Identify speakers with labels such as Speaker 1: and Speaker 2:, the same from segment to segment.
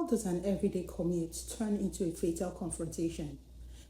Speaker 1: does an everyday commute turn into a fatal confrontation?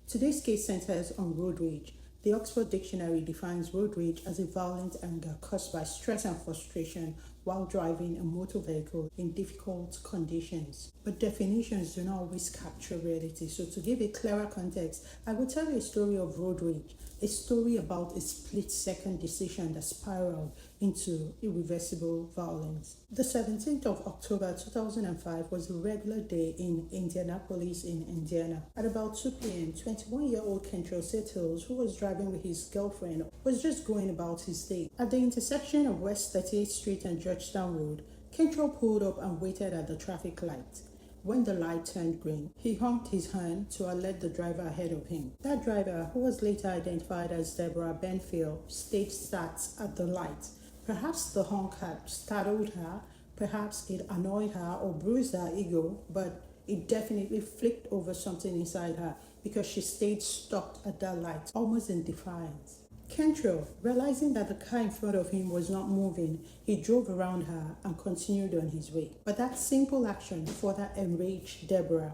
Speaker 1: Today's case centers on road rage. The Oxford Dictionary defines road rage as a violent anger caused by stress and frustration while driving a motor vehicle in difficult conditions. But definitions do not always capture reality. So to give a clearer context, I will tell you a story of road rage, a story about a split-second decision that spiraled into irreversible violence. The 17th of October 2005 was a regular day in Indianapolis in Indiana. At about 2 p.m., 21-year-old Kentrell Settles, who was driving with his girlfriend, was just going about his day. At the intersection of West 38th Street and Georgetown Road, Kentrell pulled up and waited at the traffic light. When the light turned green, he honked his horn to alert the driver ahead of him. That driver, who was later identified as Deborah Benefiel, stayed sat at the light. Perhaps the honk had startled her, perhaps it annoyed her or bruised her ego, but it definitely flicked over something inside her because she stayed stopped at that light, almost in defiance. Kentrell, realizing that the car in front of him was not moving, he drove around her and continued on his way. But that simple action further enraged Deborah.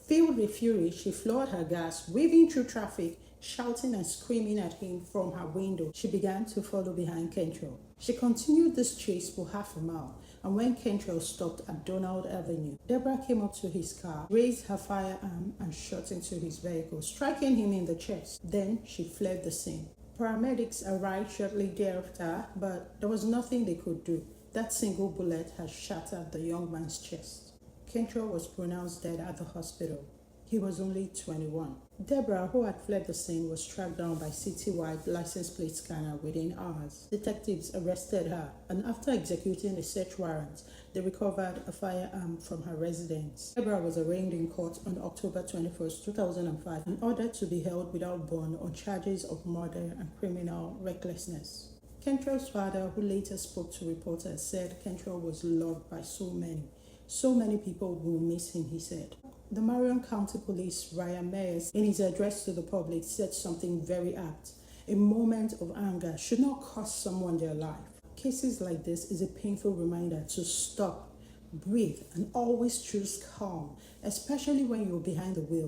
Speaker 1: Filled with fury, she floored her gas, weaving through traffic, shouting and screaming at him from her window. She began to follow behind Kentrell. She continued this chase for half a mile, and when Kentrell stopped at Donald Avenue, Deborah came up to his car, raised her firearm, and shot into his vehicle, striking him in the chest. Then she fled the scene. Paramedics arrived shortly thereafter, but there was nothing they could do. That single bullet had shattered the young man's chest. Kentrell was pronounced dead at the hospital. He was only 21. Deborah, who had fled the scene, was tracked down by citywide license plate scanner within hours. Detectives arrested her, and after executing a search warrant, they recovered a firearm from her residence. Deborah was arraigned in court on October 21, 2005, and ordered to be held without bond on charges of murder and criminal recklessness. Kentrell's father, who later spoke to reporters, said Kentrell was loved by so many. So many people will miss him, he said. The Marion County Police, Ryan Myers, in his address to the public, said something very apt. A moment of anger should not cost someone their life. Cases like this is a painful reminder to stop, breathe, and always choose calm, especially when you're behind the wheel.